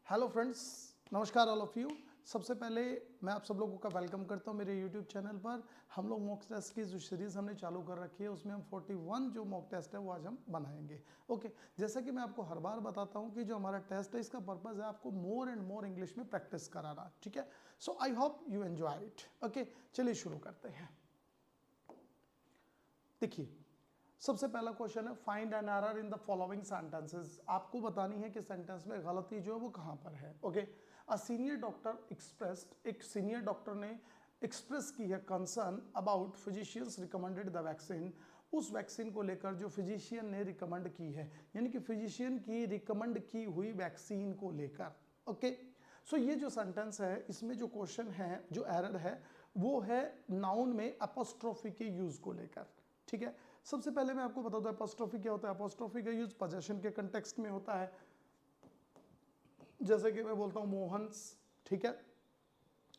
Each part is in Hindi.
हेलो फ्रेंड्स, नमस्कार ऑल ऑफ यू। सबसे पहले मैं आप सब लोगों का वेलकम करता हूं मेरे यूट्यूब चैनल पर। हम लोग मॉक टेस्ट की जो सीरीज़ हमने चालू कर रखी है उसमें हम 41 जो मॉक टेस्ट है वो आज हम बनाएंगे। ओके, जैसा कि मैं आपको हर बार बताता हूं कि जो हमारा टेस्ट है इसका पर्पज़ है आपको मोर एंड मोर इंग्लिश में प्रैक्टिस कराना। ठीक है, so I hope you enjoy it. Okay, चलिए शुरू करते हैं। देखिए, सबसे पहला क्वेश्चन है find an error in the following sentences. आपको बतानी है कि सेंटेंस में गलती जो है वो कहां पर है। Okay, a senior doctor expressed, एक सीनियर डॉक्टर ने एक्सप्रेस की है concern about physicians recommended the vaccine. उस वैक्सीन को लेकर जो फिजिशियन ने रिकमेंड की है, यानी कि फिजिशियन की रिकमेंड की हुई वैक्सीन को लेकर। ओके, सो ये जो सेंटेंस है इसमें जो क्वेश्चन है, जो एरर है वो है नाउन में अपोस्ट्रोफी के यूज को लेकर। ठीक है, सबसे पहले मैं आपको बता दूं अपोस्ट्रोफी क्या होता है। अपोस्ट्रोफी का यूज पोजेशन के कंटेक्स्ट में होता है। जैसे कि मैं बोलता हूं मोहन्स, ठीक है।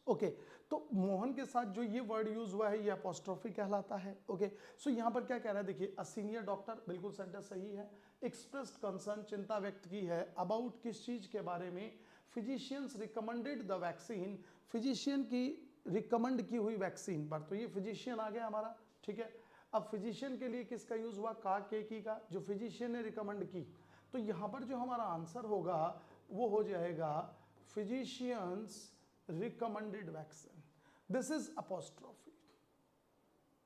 ओके, तो मोहन के साथ जो ये वर्ड यूज हुआ है ये अपोस्ट्रोफी कहलाता है। ओके, सो यहां पर क्या कह रहा है, देखिए अ सीनियर डॉक्टर, बिल्कुल सेंटेंस सही है। एक्सप्रेस्ड कंसर्न, चिंता व्यक्त की है अबाउट, किस चीज के बारे में, physicians recommended the vaccine, physician की रिकमेंड की हुई वैक्सीन पर। तो ये फिजिशियन आ गया हमारा। ठीक है, अब फिजिशियन के लिए किसका यूज हुआ, का, के, की का, जो फिजिशियन ने रिकमेंड की। तो यहां पर जो हमारा आंसर होगा वो हो जाएगा physicians recommended vaccine. This is apostrophe,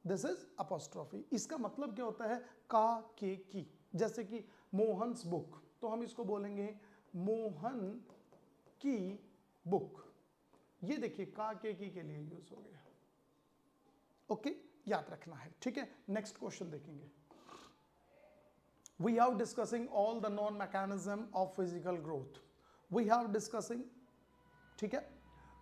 this is apostrophe. इसका मतलब क्या होता है, का, के, की। जैसे कि मोहन्स बुक, तो हम इसको बोलेंगे मोहन की बुक। ये देखिए का, के लिए यूज हो गया। ओके, याद रखना है। ठीक है, नेक्स्ट क्वेश्चन देखेंगे। We have discussing all the known mechanism of physical growth. We have discussing, ठीक है,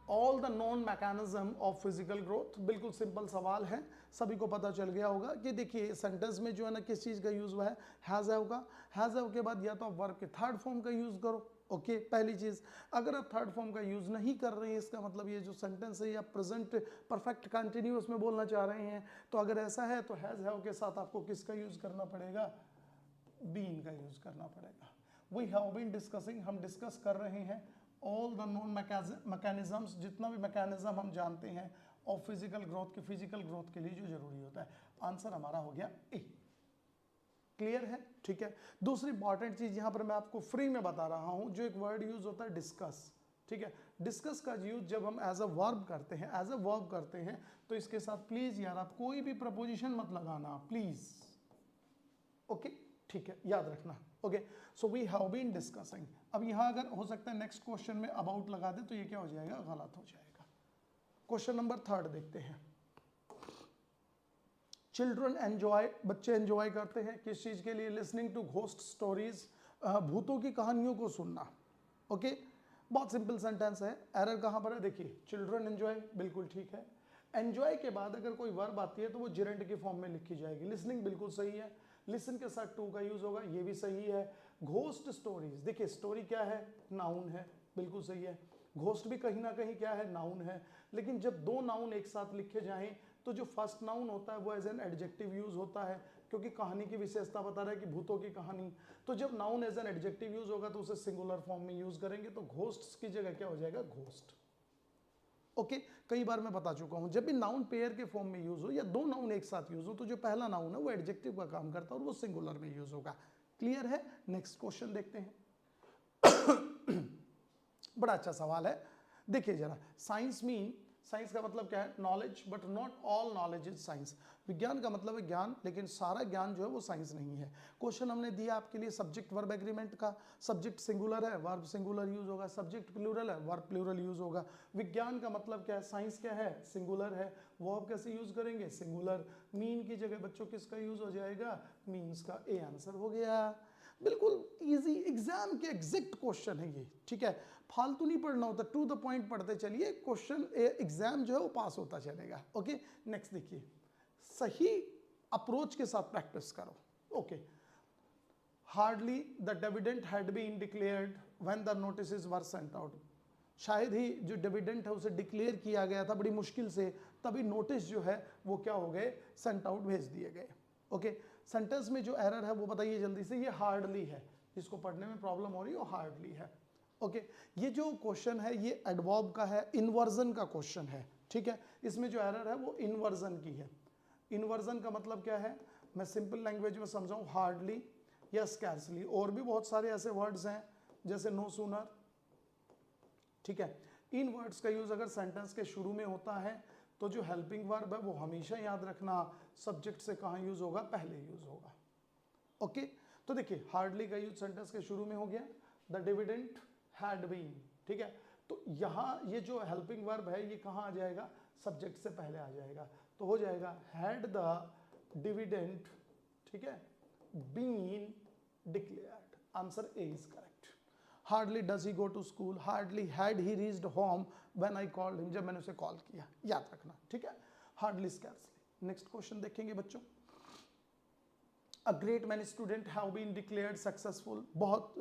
all the known mechanism of physical growth. बिल्कुल सिंपल सवाल है, सभी को पता चल गया होगा कि देखिए सेंटेंस में जो है ना किस चीज का यूज हुआ है, हैज हैव का। हैज हैव के बाद या तो आप वर्ब के थर्ड फॉर्म का यूज करो। ओके, पहली चीज। अगर आप थर्ड फॉर्म का यूज नहीं कर रहे हैं, इसका मतलब ये जो सेंटेंस है या प्रेजेंट परफेक्ट कंटिन्यूअस में बोलना चाह रहे हैं, तो अगर ऐसा है तो हैज हैव के साथ आपको किसका यूज करना पड़ेगा, बीन का यूज करना पड़ेगा। वी हैव बीन डिस्कसिंग, हम डिस्कस कर रहे हैं ऑल द नॉन मैकेनिज्म्स, जितना भी मैकेनिज्म हम जानते हैं ऑफ फिजिकल ग्रोथ की, फिजिकल ग्रोथ के लिए जो जरूरी होता है। आंसर हमारा हो गया ए। क्लियर है, ठीक है। दूसरी इंपॉर्टेंट चीज यहां पर मैं आपको फ्री में बता रहा हूं, जो एक वर्ड यूज होता है डिस्कस। ठीक है, डिस्कस का यूज जब हम एज अ वर्ब करते हैं, एज अ वर्ब करते हैं, तो इसके साथ प्लीज यार आप कोई भी प्रपोजिशन मत लगाना प्लीज। ओके, ठीक है, याद रखना। Okay, so we have been discussing. अब यहां अगर हो सकता है नेक्स्ट क्वेश्चन में अबाउट लगा दे तो ये क्या हो जाएगा, गलत हो जाएगा। क्वेश्चन नंबर 3 देखते हैं। चिल्ड्रन एंजॉय, बच्चे एंजॉय करते हैं किस चीज के लिए, लिसनिंग टू घोस्ट स्टोरीज, भूतों की कहानियों को सुनना। ओके, बहुत सिंपल सेंटेंस है। एरर कहां पर है, देखिए चिल्ड्रन एंजॉय, बिल्कुल ठीक है। एंजॉय के बाद अगर कोई वर्ब आती है तो वो जिरेंट के फॉर्म में लिखी जाएगी। लिसनिंग बिल्कुल सही है, लिसन के साथ टू का यूज होगा, ये भी सही है। घोस्ट स्टोरीज, देखिए स्टोरी क्या है, नाउन है, बिल्कुल सही है। घोस्ट भी कहीं ना कहीं क्या है, नाउन है। लेकिन जब दो नाउन एक साथ लिखे जाएं तो जो फर्स्ट नाउन होता है वो एज एन एडजेक्टिव यूज होता है, क्योंकि कहानी की विशेषता बता रहा है कि भूतों की कहानी। तो जब noun as an adjective use होगा तो उसे सिंगुलर फॉर्म में यूज करेंगे, तो घोस्ट्स की जगह क्या हो जाएगा, घोस्ट। ओके, कई बार मैं बता चुका हूं, जब भी नाउन पेयर के फॉर्म में यूज हो या दो नाउन एक साथ यूज हो तो जो पहला नाउन है वो एडजेक्टिव का काम करता है और वो सिंगुलर में यूज होगा। क्लियर है, नेक्स्ट क्वेश्चन देखते हैं। बड़ा अच्छा सवाल है, देखिए जरा। साइंस मीन, साइंस का मतलब क्या है, knowledge, but not all knowledge is science. विज्ञान का मतलब है ज्ञान, लेकिन सारा ज्ञान जो है वो साइंस नहीं है। क्वेश्चन हमने दिया आपके लिए सब्जेक्ट वर्ब एग्रीमेंट का। सब्जेक्ट सिंगुलर है, वर्ब सिंगुलर यूज होगा। सब्जेक्ट प्लूरल है, वर्ब प्लूरल यूज होगा। विज्ञान का मतलब क्या है, साइंस क्या है, सिंगुलर है। वर्ब कैसे यूज करेंगे, सिंगुलर। मीन की जगह बच्चों किसका यूज हो जाएगा, मीन्स का। ए आंसर हो गया। बिल्कुल इजी, एग्जाम के एग्जैक्ट क्वेश्चन है ये। ठीक है, फालतू नहीं पढ़ना होता, टू द पॉइंट पढ़ते चलिए, क्वेश्चन एग्जाम जो है वो पास होता चलेगा। ओके, नेक्स्ट देखिए, सही अप्रोच के साथ प्रैक्टिस करो। Okay, hardly the dividend had been declared when the notice were sent out. शायद ही जो डिविडेंड है उसे डिक्लेयर किया गया था बड़ी मुश्किल से, तभी नोटिस जो है वो क्या हो गए, सेंट आउट, भेज दिए गए। ओके, सेंटेंस में जो एरर है वो बताइए जल्दी से। ये हार्डली है, जिसको पढ़ने में प्रॉब्लम हो रही है वो हार्डली है। ओके ये जो क्वेश्चन है ये एडवर्ब का है, इन्वर्जन का क्वेश्चन है, ठीक है। इसमें जो एरर है वो इन्वर्जन की है। इन्वर्जन का मतलब क्या है, मैं सिंपल लैंग्वेज में समझाऊं, हार्डली या स्कैर्सली। और भी बहुत सारे ऐसे वर्ड्स हैं जैसे नो सूनर, ठीक है। इन वर्ड्स का यूज अगर सेंटेंस के शुरू में होता है तो जो हेल्पिंग वर्ब है वो हमेशा याद रखना सब्जेक्ट से कहाँ यूज होगा, पहले यूज होगा। ओके तो देखिए हार्डली का यूज सेंटेंस के शुरू में हो गया, द डिविडेंट हैड बीन, ठीक है। तो यहाँ ये जो हेल्पिंग वर्ब है ये कहाँ आ जाएगा, सब्जेक्ट से पहले आ जाएगा, तो हो जाएगा हैड द डिविडेंट, ठीक है, been declared. Answer A is correct. Hardly does he go to school, hardly had he reached home when I called him, जब मैंने उसे कॉल किया, याद रखना, ठीक है। Hardly scarcely. नेक्स्ट क्वेश्चन देखेंगे बच्चों। A great many student have been declared successful, बहुत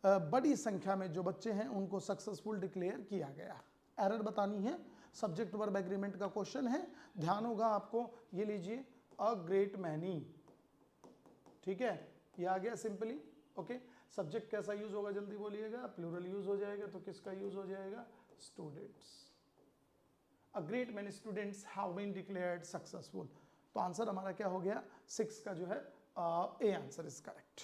बड़ी संख्या में जो बच्चे हैं उनको सक्सेसफुल डिक्लेयर किया गया। एरर बतानी है, सब्जेक्ट वर्ब एग्रीमेंट का क्वेश्चन है, ध्यान होगा आपको। ये लीजिए अ ग्रेट मैनी, ठीक है, ये आ गया सिंपली। ओके सब्जेक्ट कैसा यूज होगा जल्दी बोलिएगा, प्लूरल यूज हो जाएगा, तो किसका यूज हो जाएगा, students. A great many students have been declared successful, तो आंसर हमारा क्या हो गया, 6 का जो है A answer is correct.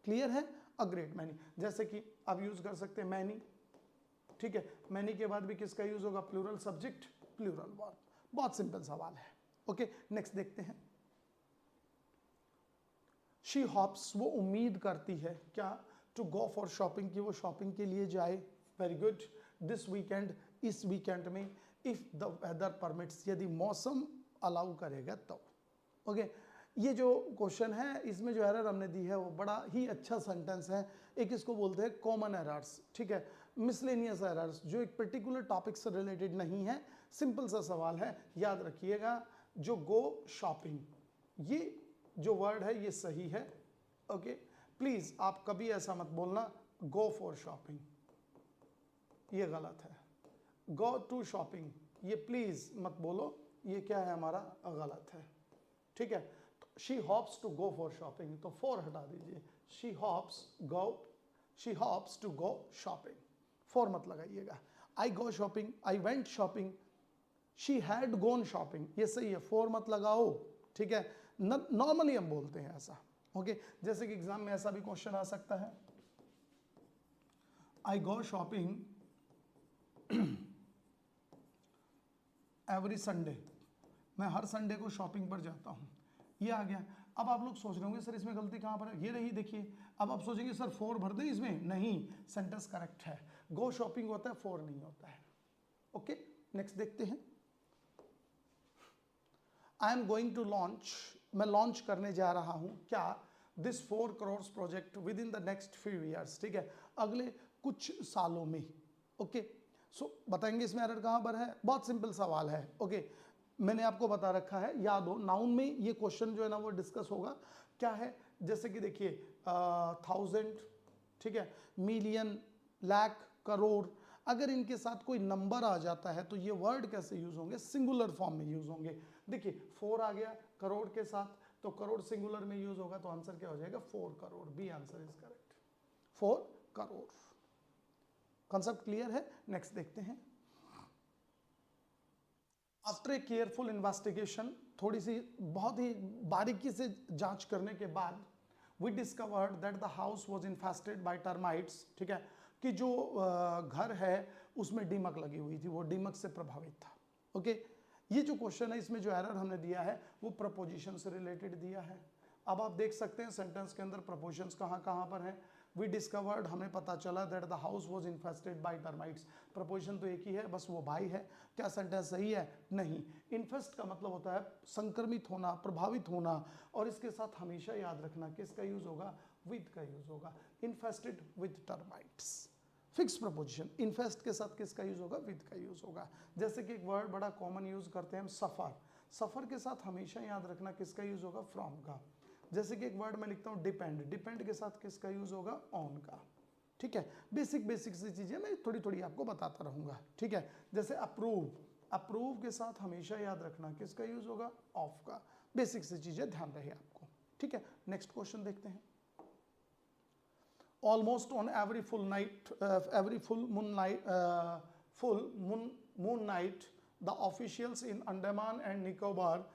Clear है, अ ग्रेट मैनी। जैसे कि आप यूज कर सकते हैं मैनी, ठीक है, मैनी के बाद भी किसका यूज होगा, प्लूरल सब्जेक्ट प्लूरल वर्ब। बहुत सिंपल सवाल है। ओके नेक्स्ट देखते हैं। शी हॉप्स, वो उम्मीद करती है क्या, टू गो फॉर शॉपिंग, कि वो शॉपिंग के लिए जाए। Very good. दिस वीकेंड, इस वीकेंड में, इफ द वेदर परमिट्स, यदि मौसम अलाउ करेगा तो। ओके ये जो क्वेश्चन है इसमें जो एरर हमने दी है वो बड़ा ही अच्छा सेंटेंस है। एक इसको बोलते हैं कॉमन एरर्स, ठीक है, मिसलेनियस एरर्स, जो एक पर्टिकुलर टॉपिक से रिलेटेड नहीं है। सिंपल सा सवाल है, याद रखिएगा। जो गो शॉपिंग, ये जो वर्ड है ये सही है। ओके प्लीज आप कभी ऐसा मत बोलना गो फॉर शॉपिंग, ये गलत है। गो टू शॉपिंग, ये प्लीज मत बोलो, ये क्या है हमारा, गलत है, ठीक है। तो she hopes to go for shopping, तो फॉर हटा दीजिए, she hopes to go shopping, for मत लगाइएगा। I go shopping, I went shopping, she had gone shopping, ये सही है, फॉर मत लगाओ, ठीक है। नॉर्मली हम बोलते हैं ऐसा। ओके जैसे कि एग्जाम में ऐसा भी क्वेश्चन आ सकता है, आई गो शॉपिंग एवरी संडे, मैं हर संडे को शॉपिंग पर जाता हूँ, ये आ गया। अब आप लोग सोच रहे होंगे सर इसमें गलती कहाँ पर है, ये रही देखिए। अब आप सोचेंगे सर फॉर भर दें इसमें, नहीं, सेंटेंस करेक्ट है, गो शॉपिंग होता है, फॉर नहीं होता है। ओके नेक्स्ट देखते हैं। I am going to launch, मैं लॉन्च करने जा रहा हूं क्या, this 4 crore project within the next few years, ठीक है, अगले कुछ सालों में। ओके सो बताएंगे इसमें एरर कहां पर है, बहुत सिंपल सवाल है। ओके मैंने आपको बता रखा है, याद हो नाउन में ये क्वेश्चन जो है ना वो डिस्कस होगा। क्या है, जैसे कि देखिए 1000, ठीक है, मिलियन, लाख, करोड़, अगर इनके साथ कोई नंबर आ जाता है तो ये वर्ड कैसे यूज होंगे, सिंगुलर फॉर्म में यूज होंगे। देखिए 4 आ गया करोड़ के साथ, तो करोड़ सिंगुलर में यूज होगा, तो आंसर क्या हो जाएगा, 4 crore, B answer is correct, 4 crore. Concept clear है। नेक्स्ट देखते हैं। आफ्टर ए केयरफुल इन्वेस्टिगेशन, थोड़ी सी बहुत ही बारीकी से जांच करने के बाद, we discovered that the house was infested by termites, ठीक है, कि जो घर है उसमें दीमक लगी हुई थी, वो दीमक से प्रभावित था। ओके ये जो क्वेश्चन है इसमें जो एरर हमने दिया है वो प्रपोजिशन से रिलेटेड दिया है। अब आप देख सकते हैं सेंटेंस के अंदर प्रपोजिशंस कहाँ कहाँ पर हैं। वी डिस्कवर्ड, हमें पता चला, that the house was infested by termites, preposition तो एक ही है, बस वो बाई है। क्या सेंटेंस सही है, नहीं। इन्फेस्ट का मतलब होता है संक्रमित होना, प्रभावित होना, और इसके साथ हमेशा याद रखना किसका यूज होगा, विद का यूज होगा, infested with termites. Fix preposition, इन्फेस्ट के साथ किसका यूज होगा, विद का यूज होगा। जैसे कि एक वर्ड बड़ा कॉमन यूज करते हैं हम, सफर, सफर के साथ हमेशा याद रखना किसका यूज होगा, फ्रॉम का। जैसे कि एक वर्ड मैं लिखता हूँ डिपेंड, डिपेंड के साथ किसका यूज होगा, ऑन का, ठीक है। बेसिक बेसिक सी चीजें मैं थोड़ी थोड़ी आपको बताता रहूंगा, ठीक है। जैसे अप्रूव, अप्रूव के साथ हमेशा याद रखना किसका यूज होगा, ऑफ का। बेसिक सी चीजें ध्यान रहे आपको, ठीक है। नेक्स्ट क्वेश्चन देखते हैं। almost on every full night, every full moon night, moon night, the officials in Andaman and Nicobar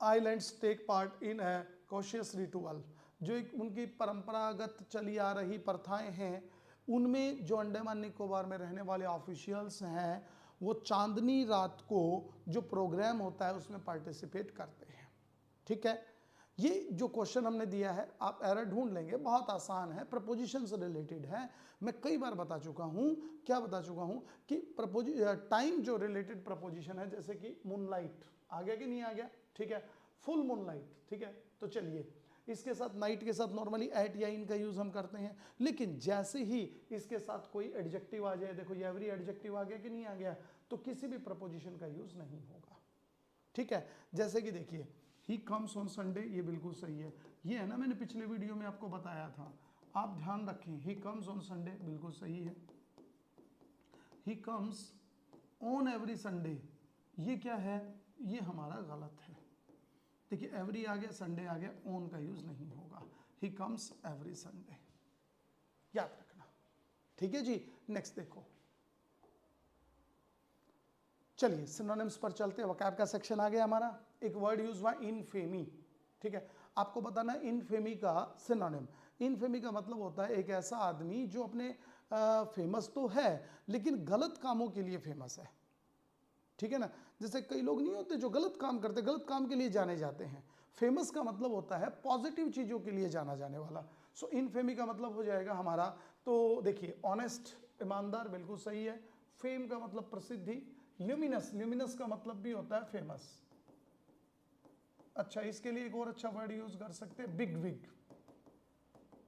islands take part in a cautious ritual. जो एक उनकी परंपरागत चली आ रही प्रथाएं हैं, उनमें जो अंडमान निकोबार में रहने वाले ऑफिशियल्स हैं वो चांदनी रात को जो प्रोग्राम होता है उसमें पार्टिसिपेट करते हैं। ठीक है, ये जो क्वेश्चन हमने दिया है आप एरर ढूंढ लेंगे, बहुत आसान है, प्रपोजिशन से रिलेटेड है। मैं कई बार बता चुका हूँ, क्या बता चुका हूँ कि टाइम जो रिलेटेड प्रपोजिशन है, जैसे कि मूनलाइट आ गया कि नहीं आ गया, ठीक है, फुल मूनलाइट, ठीक है, तो चलिए इसके साथ नाइट के साथ नॉर्मली एट या इन का यूज हम करते हैं, लेकिन जैसे ही इसके साथ कोई एडजेक्टिव आ जाए, देखो ये एवरी एडजेक्टिव आ गया कि नहीं आ गया, तो किसी भी प्रपोजिशन का यूज नहीं होगा। ठीक है, जैसे कि देखिए ही कम्स ऑन संडे, ये बिल्कुल सही है, ये है ना, मैंने पिछले वीडियो में आपको बताया था, आप ध्यान रखें, ही कम्स ऑन संडे बिल्कुल सही है। He comes on every Sunday, ये क्या है, ये हमारा गलत है। देखिए एवरी आ गया, संडे आ गया, ऑन का यूज नहीं होगा, ही कम्स एवरी संडे, याद रखना। ठीक है जी, नेक्स्ट देखो, चलिए सिनोनिम्स पर चलते हैं। वोकैब का सेक्शन आ गया हमारा। एक वर्ड यूज हुआ इनफेमी, ठीक है, आपको बताना है इनफेमी का सिनोनिम। इनफेमी का मतलब होता है एक ऐसा आदमी जो अपने फेमस तो है लेकिन गलत कामों के लिए फेमस है। ठीक है ना, जैसे कई लोग नहीं होते जो गलत काम करते, गलत काम के लिए जाने जाते हैं। फेमस का मतलब होता है पॉजिटिव चीज़ों के लिए जाना जाने वाला। सो इनफेमी का मतलब हो जाएगा हमारा, तो देखिए ऑनेस्ट, ईमानदार, बिल्कुल सही है। फेम का मतलब प्रसिद्धि। ल्यूमिनस, ल्यूमिनस का मतलब भी होता है फेमस। अच्छा, इसके लिए एक और अच्छा वर्ड यूज कर सकते हैं, big wig.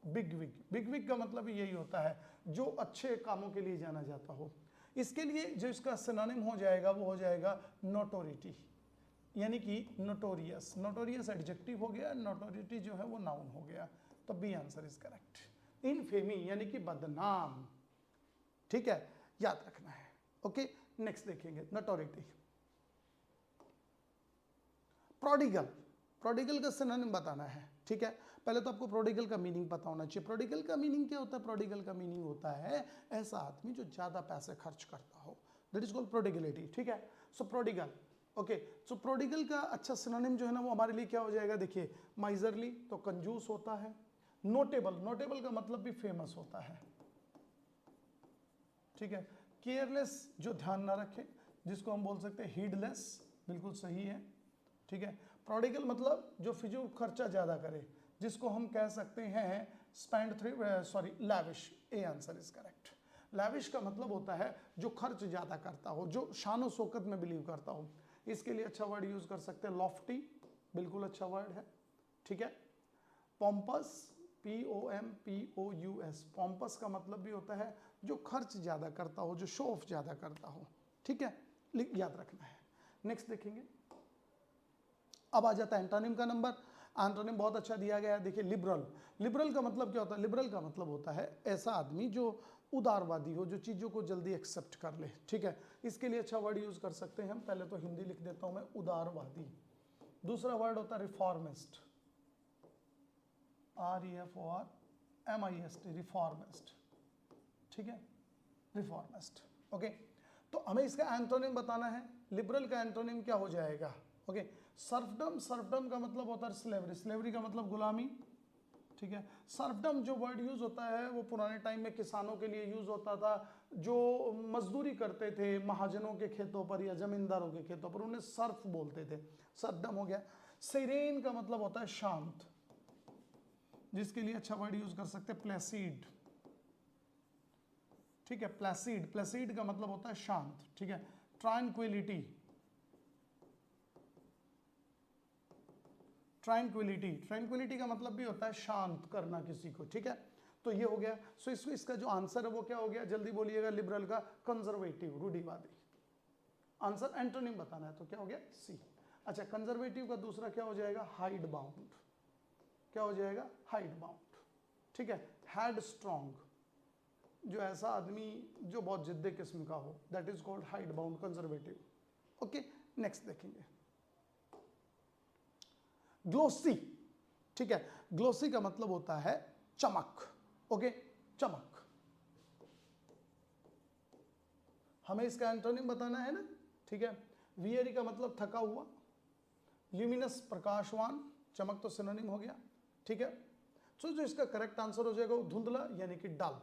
Big wig, big wig का मतलब यही होता है जो अच्छे कामों के लिए जाना जाता हो। इसके लिए जो इसका सिनोनिम हो जाएगा वो हो जाएगा नोटोरिटी, यानी कि नोटोरियस। नोटोरियस एडजेक्टिव हो गया, नोटोरिटी जो है वो नाउन हो गया, तो B answer is correct. Infamy यानी कि बदनाम, ठीक है, याद रखना है। ओके, नेक्स्ट देखेंगे नोटोरिटी। प्रोडिगल, प्रोडिगल का सिनोनिम बताना है। ठीक है, पहले तो आपको प्रोडिगल का मीनिंग पता होना चाहिए। प्रोडिगल का मीनिंग क्या होता है? प्रोडिगल का मीनिंग होता है ऐसा आदमी जो ज्यादा पैसे खर्च करता हो, दैट इज कॉल्ड प्रोडिगलिटी। ठीक है, सो प्रोडिगल, ओके, सो प्रोडिगल का अच्छा सिनोनिम जो है ना वो हमारे लिए क्या हो जाएगा, देखिए माइजरली तो कंजूस होता है। नोटेबल, नोटेबल का मतलब भी फेमस होता है। ठीक है, केयरलेस जो ध्यान ना रखे, जिसको हम बोल सकते हैं हीडलेस, बिल्कुल सही है। ठीक है, प्रोडिगल मतलब जो फिजूल खर्चा ज्यादा करे, जिसको हम कह सकते हैं lavish. A answer is correct. Lavish का मतलब होता है जो खर्च ज्यादा करता हो, जो शान शौकत में बिलीव करता हो। इसके लिए अच्छा वर्ड यूज कर सकते हैं लॉफ्टी, बिल्कुल अच्छा वर्ड है। ठीक है, पॉम्पस, POMPOUS, पॉम्पस का मतलब भी होता है जो खर्च ज्यादा करता हो, जो शो ऑफ ज्यादा करता हो। ठीक है, याद रखना है। नेक्स्ट देखेंगे, अब आ जाता है एंटोनिम का नंबर। एंटोनिम बहुत अच्छा दिया गया है, देखिए लिबरल। लिबरल का मतलब क्या होता है? लिबरल का मतलब होता है ऐसा आदमी जो उदारवादी हो, जो चीज़ों को जल्दी एक्सेप्ट कर ले। ठीक है, इसके लिए अच्छा वर्ड यूज कर सकते हैं हम, पहले तो हिंदी लिख देता हूं मैं, उदारवादी। दूसरा वर्ड होता है रिफॉर्मिस्ट, REFORMIST, रिफॉर्मिस्ट। ठीक है, रिफॉर्मिस्ट। ओके, तो हमें इसका एंटोनिम बताना है। लिबरल का एंटोनिम क्या हो जाएगा? ओके, सर्फडम, सर्फडम का मतलब होता है स्लेवरी, स्लेवरी का मतलब गुलामी। ठीक है, सर्फडम जो वर्ड यूज होता है वो पुराने टाइम में किसानों के लिए यूज होता था, जो मजदूरी करते थे महाजनों के खेतों पर या जमींदारों के खेतों पर, उन्हें सर्फ बोलते थे, सर्फडम हो गया। सेरेन का मतलब होता है शांत, जिसके लिए अच्छा वर्ड यूज कर सकते हैं प्लेसीड। ठीक है, प्लेसीड, प्लेसीड का मतलब होता है शांत। ठीक है, ट्रैंक्विलिटी, ट्रैंक्विलिटी, ट्रैंक्विलिटी का मतलब भी होता है शांत करना किसी को। ठीक है, तो ये हो गया। सो इसका जो आंसर है वो क्या हो गया, जल्दी बोलिएगा, लिबरल का कंजर्वेटिव, रूढ़िवादी। आंसर एंटोनिम बताना है तो क्या हो गया? सी। अच्छा, कंजर्वेटिव का दूसरा क्या हो जाएगा? Hide bound. क्या हो जाएगा? Hide bound. ठीक है, हेड स्ट्रॉन्ग, जो ऐसा आदमी जो बहुत जिद्दी किस्म का हो, that is called hide bound, conservative. Okay, next देखेंगे ग्लोसी। ठीक है, ग्लोसी का मतलब होता है चमक। ओके, चमक, हमें इसका एंटोनिम बताना है ना, ठीक है। वियरी का मतलब थका हुआ, ल्यूमिनस प्रकाशवान, चमक तो सिनोनिम हो गया, ठीक है। तो जो इसका करेक्ट आंसर हो जाएगा वो धुंधला यानी कि डल,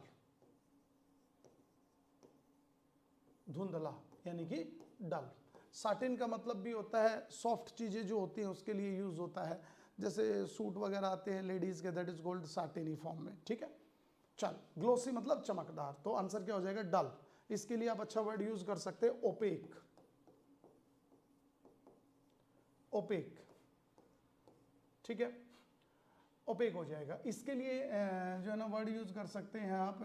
धुंधला यानी कि डल। साटिन का मतलब भी होता है सॉफ्ट चीजें जो होती हैं उसके लिए यूज होता है, जैसे सूट वगैरह आते हैं लेडीज के, दैट इज गोल्ड साटिनी फॉर्म में, ठीक है। चल, ग्लोसी मतलब चमकदार, तो आंसर क्या हो जाएगा डल। इसके लिए आप अच्छा वर्ड यूज कर सकते हैं ओपेक, ओपेक, ठीक है, ओपेक हो जाएगा। इसके लिए जो है ना वर्ड यूज कर सकते हैं आप,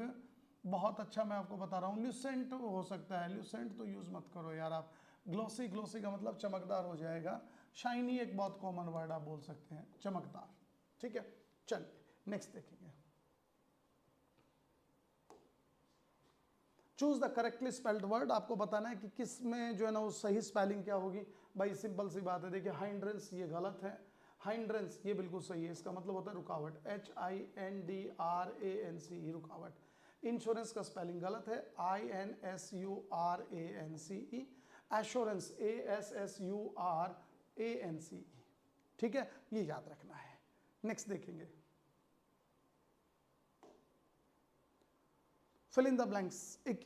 बहुत अच्छा मैं आपको बता रहा हूँ, ल्यूसेंट हो सकता है, ल्यूसेंट तो यूज मत करो यार आप। ग्लोसी, ग्लोसी का मतलब चमकदार हो जाएगा। शाइनी एक बहुत कॉमन वर्ड आप बोल सकते हैं, चमकदार, ठीक है। चलिए नेक्स्ट देखेंगे। Choose the correctly spelled word, आपको बताना है कि किस में जो है ना वो सही स्पेलिंग क्या होगी। भाई सिंपल सी बात है, देखिए हाइंड्रेंस ये गलत है, हाइंड्रेंस ये बिल्कुल सही है, इसका मतलब होता है रुकावट, HINDRANC रुकावट। इंश्योरेंस का स्पेलिंग गलत है, INSURANCE। एश्योरेंस ASSURANCE, ठीक है, ये याद रखना है। नेक्स्ट देखेंगे, फिल इन द ब्लैंक्स। एक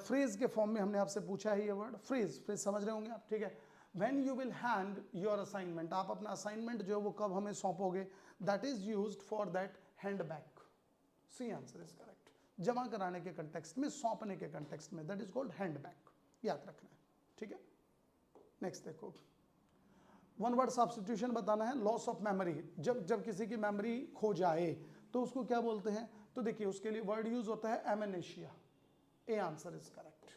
फ्रेज के फॉर्म में हमने आपसे पूछा है ये वर्ड, फ्रेज, फ्रेज समझ रहे होंगे आप, ठीक है। When you will hand your assignment, आप अपना असाइनमेंट जो है वो कब हमें सौंपोगे, that is used for that hand back. C answer is correct, जमा कराने के कंटेक्स्ट में, सौंपने के कंटेक्स्ट में, that is called hand back, याद रखना है, ठीक है। नेक्स्ट देखो, वन वर्ड सब्स्टिट्यूशन बताना है। लॉस ऑफ मेमोरी, जब किसी की मेमोरी खो जाए तो उसको क्या बोलते हैं, तो देखिए उसके लिए वर्ड यूज होता है amnesia, A answer is correct.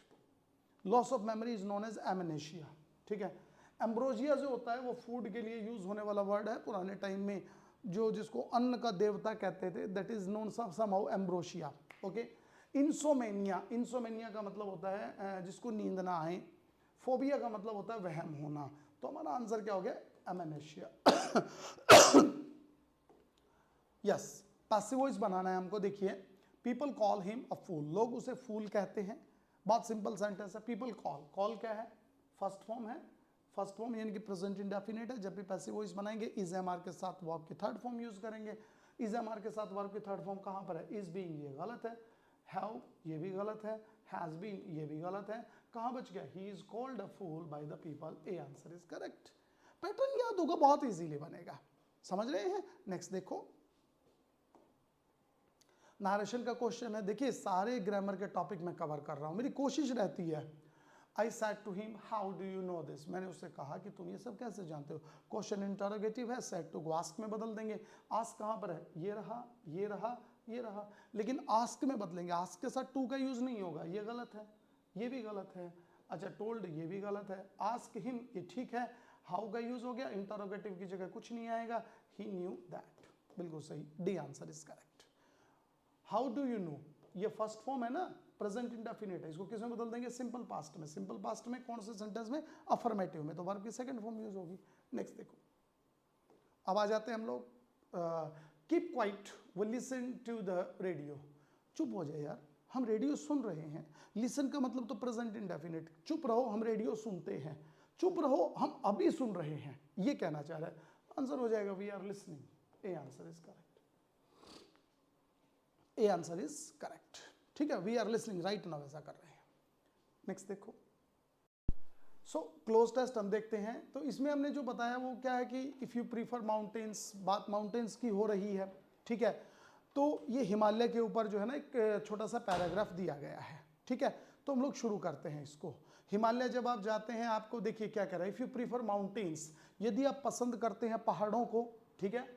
Loss of memory is known as amnesia, ठीक है। एम्ब्रोजिया जो होता है वो फूड के लिए यूज होने वाला वर्ड है, पुराने टाइम में जो जिसको अन्न का देवता कहते थे, that is known somehow ambrosia, okay. Insomnia, insomnia का मतलब होता है जिसको नींद ना आए। फोबिया का मतलब होता है वहम होना, तो हमारा आंसर क्या हो गया, एमेनेशिया। यस, पैसिव वॉइस बनाना है हमको। देखिए, पीपल कॉल हिम अ फूल, लोग उसे फूल कहते हैं। बहुत सिंपल सेंटेंस है, पीपल कॉल, कॉल क्या है, फर्स्ट फॉर्म है, फर्स्ट फॉर्म यानी कि प्रेजेंट इंडेफिनिट है। जब भी पैसिव वॉइस बनाएंगे इज एम आर के साथ वर्ब की थर्ड फॉर्म यूज करेंगे। इज एम आर के साथ वर्ब की थर्ड फॉर्म कहाँ पर है, इज बीइंग, ये गलत है। हैव, ये भी गलत है। हैज बीन, ये भी गलत है। कहाँ बच गया, he is called a fool by the people, A answer is correct. Pattern याद होगा, बहुत इजीली बनेगा, समझ रहे हैं। नेक्स्ट देखो, नारेशन का क्वेश्चन है। देखिए सारे ग्रामर के टॉपिक मैं कवर कर रहा हूं, मेरी कोशिश रहती है। I said to him how do you know this, मैंने उससे कहा कि तुम ये सब कैसे जानते हो। क्वेश्चन इंटरोगेटिव है, सेड टू को आस्क में बदल देंगे। आस्क कहाँ पर है, ये रहा, ये रहा, ये रहा, लेकिन आस्क में बदलेंगे, आस्क के साथ टू का यूज नहीं होगा, ये गलत है, ये भी गलत है। अच्छा, टोल्ड, ये भी गलत है। आस्क हिम, ये ठीक है। हाउ का यूज हो गया, इंटरोगेटिव की जगह कुछ नहीं आएगा। ही न्यू दैट, बिल्कुल सही, D answer is correct. How do you no, ये फर्स्ट फॉर्म है ना, प्रेजेंट इंडेफिनिट है, इसको किस में बदल देंगे, सिंपल पास्ट में। सिंपल पास्ट में कौन से सेंटेंस में, अफर्मेटिव में, तो वर्ब की सेकंड फॉर्म यूज होगी। नेक्स्ट देखो, अब आ जाते हैं हम लोग, कीप क्वाइट, वो लिसन टू द रेडियो, चुप हो जाए यार, हम रेडियो सुन रहे हैं। लिसन का मतलब तो प्रेजेंट इंडेफिनिट, चुप रहो हम रेडियो सुनते हैं, चुप रहो हम अभी सुन रहे हैं, ये कहना चाह रहा है। आंसर हो जाएगा we are listening, A answer is correct, A answer is correct, ठीक है। We are listening right now, ऐसा कर रहे हैं। नेक्स्ट देखो, सो क्लोज टेस्ट हम देखते हैं। तो इसमें हमने जो बताया वो क्या है कि इफ़ यू प्रीफर माउंटेन्स, बात माउंटेन्स की हो रही है, ठीक है। तो ये हिमालय के ऊपर जो है ना एक छोटा सा पैराग्राफ दिया गया है, ठीक है। तो हम लोग शुरू करते हैं इसको। हिमालय जब आप जाते हैं, आपको देखिए क्या कह रहा है, इफ़ यू प्रीफर माउंटेन्स, यदि आप पसंद करते हैं पहाड़ों को, ठीक है,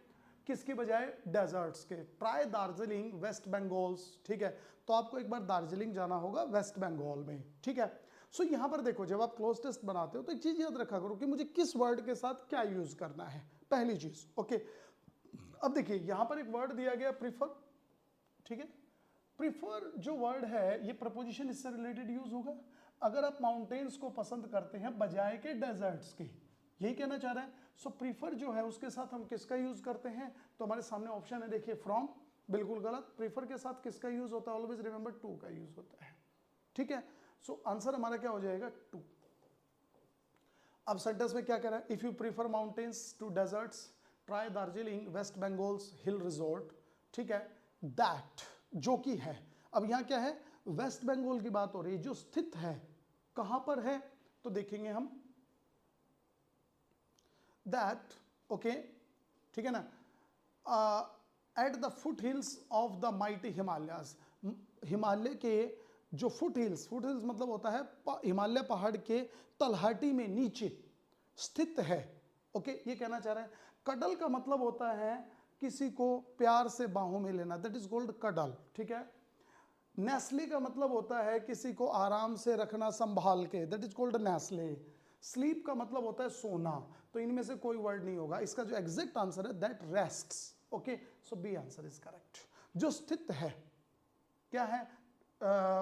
किसके बजाय, डेजर्ट्स के। ट्राई दार्जिलिंग वेस्ट बंगाल, ठीक है। तो आपको एक बार दार्जिलिंग जाना होगा वेस्ट बंगाल में, ठीक है। सो यहाँ पर देखो, जब आप क्लोज टेस्ट बनाते हो तो एक चीज याद रखा करो कि मुझे किस वर्ड के साथ क्या यूज करना है, पहली चीज, ओके। अब देखिए यहाँ पर एक वर्ड दिया गया प्रीफर, ठीक है। प्रीफर जो वर्ड है ये प्रपोजिशन इससे रिलेटेड यूज होगा। अगर आप माउंटेन्स को पसंद करते हैं बजाय के डेजर्ट्स के, यही कहना चाह रहा है। सो प्रीफर जो है उसके साथ हम किसका यूज करते हैं, तो हमारे सामने ऑप्शन है, देखिए, फ्रॉम, बिल्कुल गलत। प्रीफर के साथ किसका यूज होता है? ऑलवेज रिमेंबर टू का यूज होता है, ठीक है। सो आंसर हमारा क्या हो जाएगा? टू। अब सेंटेंस में क्या कह रहा है? If you prefer mountains to deserts try Darjeeling West Bengal's hill resort, ठीक है। दैट, जो कि है, अब यहां क्या है? वेस्ट बंगाल की बात हो रही है, जो स्थित है, कहां पर है? तो देखेंगे हम दैट, ओके, ठीक है ना, eight the foot hills of the mighty Himalayas, Himalaya के जो फुट हिल्स मतलब होता है हिमालय पहाड़ के तलहटी में नीचे स्थित है, ओके। ये कहना चाह रहे हैं। कडल का मतलब होता है किसी को प्यार से बाहों में लेना, दैट इज कॉल्ड कडल, ठीक है। नेस्ले का मतलब होता है किसी को आराम से रखना, संभाल के, that is called Nestle. Sleep का मतलब होता है सोना। तो इनमें से कोई वर्ड नहीं होगा। इसका जो एग्जैक्ट आंसर है that rests, okay. So B answer is correct. जो स्थित है, क्या है?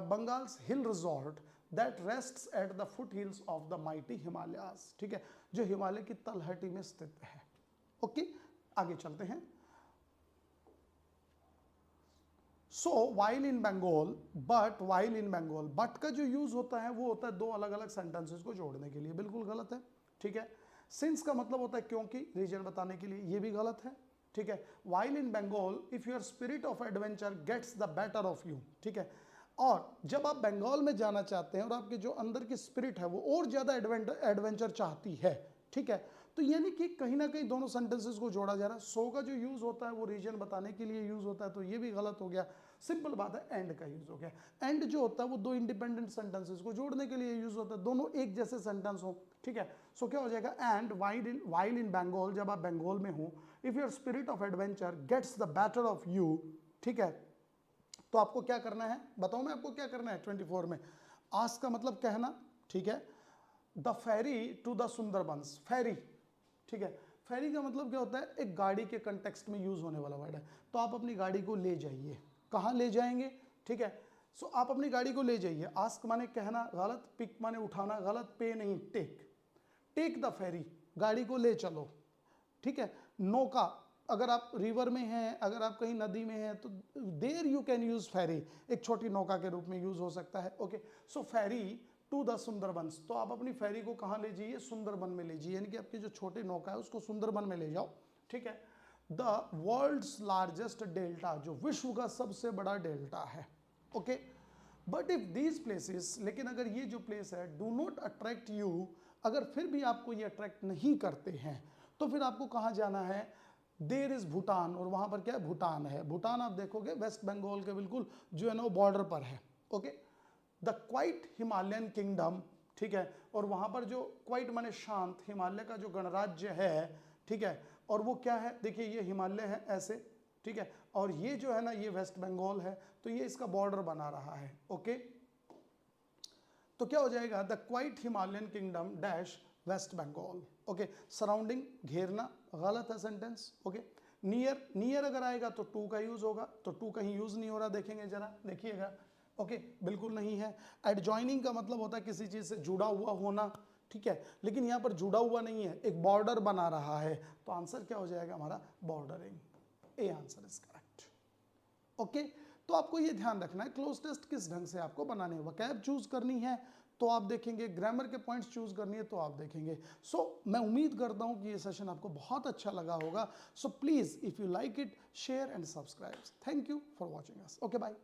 Bengal's hill resort that rests at the foot hills of the mighty Himalayas, ठीक है, जो हिमालय की तलहटी में स्थित है, ओके। आगे चलते हैं। So while in Bengal, but का जो यूज होता है वो होता है दो अलग अलग सेंटेंसेस को जोड़ने के लिए, बिल्कुल गलत है, ठीक है। सिंस का मतलब होता है क्योंकि, रीजन बताने के लिए, ये भी गलत है, ठीक है। While in Bengal if your spirit of adventure gets the better of you, ठीक है। और जब आप बंगाल में जाना चाहते हैं और आपके जो अंदर की स्पिरिट है वो और ज्यादा एडवेंचर चाहती है, ठीक है, तो यानी कि कहीं ना कहीं दोनों सेंटेंसेस को जोड़ा जा रहा है। सो का जो यूज होता है वो रीजन बताने के लिए यूज होता है, तो ये भी गलत हो गया। सिंपल बात है, एंड का यूज हो गया। एंड जो होता है वो दो इंडिपेंडेंट सेंटेंसेस को जोड़ने के लिए यूज होता है, दोनों एक जैसे सेंटेंस हो, ठीक है। सो क्या हो जाएगा? एंड वाइल इन बंगाल, जब आप बंगाल में हो, if your spirit of adventure gets the better of you, ठीक है, तो आपको क्या करना है? बताओ मैं आपको क्या करना है 24 में। आस्क का मतलब कहना, ठीक है। The ferry to the Sundarbans, ferry, ठीक है। फेरी का मतलब क्या होता है? एक गाड़ी के कंटेक्स्ट में यूज होने वाला वर्ड है। तो आप अपनी गाड़ी को ले जाइए। कहाँ ले जाएंगे? ठीक है। सो आप अपनी गाड़ी को ले जाइए। आस्क माने कहना, गलत। पिक माने उठाना, गलत। पे नहीं, टेक। टेक द फेरी, गाड़ी को ले चलो, ठीक है। नौका, अगर आप रिवर में हैं, अगर आप कहीं नदी में हैं, तो देर यू कैन यूज फेरी, एक छोटी नौका के रूप में यूज हो सकता है, okay. So ferry to the Sundarbans, तो आप अपनी फेरी को कहाँ ले जाइए? सुंदरबन में ले जाइए, यानी कि आपकी जो छोटी नौका है उसको सुंदरबन में ले जाओ, ठीक है। द वर्ल्ड्स लार्जेस्ट डेल्टा, जो विश्व का सबसे बड़ा डेल्टा है, okay. But if these places, लेकिन अगर ये जो प्लेस है डू नॉट अट्रैक्ट यू, अगर फिर भी आपको ये अट्रैक्ट नहीं करते हैं, तो फिर आपको कहाँ जाना है? देर इज भूटान, और वहां पर क्या है? भूटान है। भूटान आप देखोगे वेस्ट बंगाल के बिल्कुल जो है ना वो बॉर्डर पर है, okay. The quiet Himalayan kingdom, ठीक है, और वहां पर जो क्वाइट माने शांत, हिमालय का जो गणराज्य है, ठीक है, और वो क्या है? देखिए ये हिमालय है ऐसे, ठीक है, और ये जो है ना ये वेस्ट बंगाल है, तो ये इसका बॉर्डर बना रहा है, ओके। तो क्या हो जाएगा? The quiet Himalayan kingdom dash West Bengal, okay. Surrounding, घेरना, गलत है सेंटेंस, ओके। नियर, नियर अगर आएगा तो टू का यूज होगा, तो टू कहीं यूज नहीं हो रहा, देखेंगे जरा, देखिएगा, ओके, बिल्कुल नहीं है। एडजॉइनिंग का मतलब होता है किसी चीज से जुड़ा हुआ होना, ठीक है, लेकिन यहाँ पर जुड़ा हुआ नहीं है, एक बॉर्डर बना रहा है, तो आंसर क्या हो जाएगा हमारा? Bordering. A answer is correct, okay. तो आपको ये ध्यान रखना है क्लोज टेस्ट किस ढंग से आपको बनाने हैं। वकैब चूज करनी है तो आप देखेंगे, ग्रामर के पॉइंट्स चूज करनी है तो आप देखेंगे। सो मैं उम्मीद करता हूं कि ये सेशन आपको बहुत अच्छा लगा होगा। So please if you like it, share and subscribe. Thank you for watching us, okay, bye.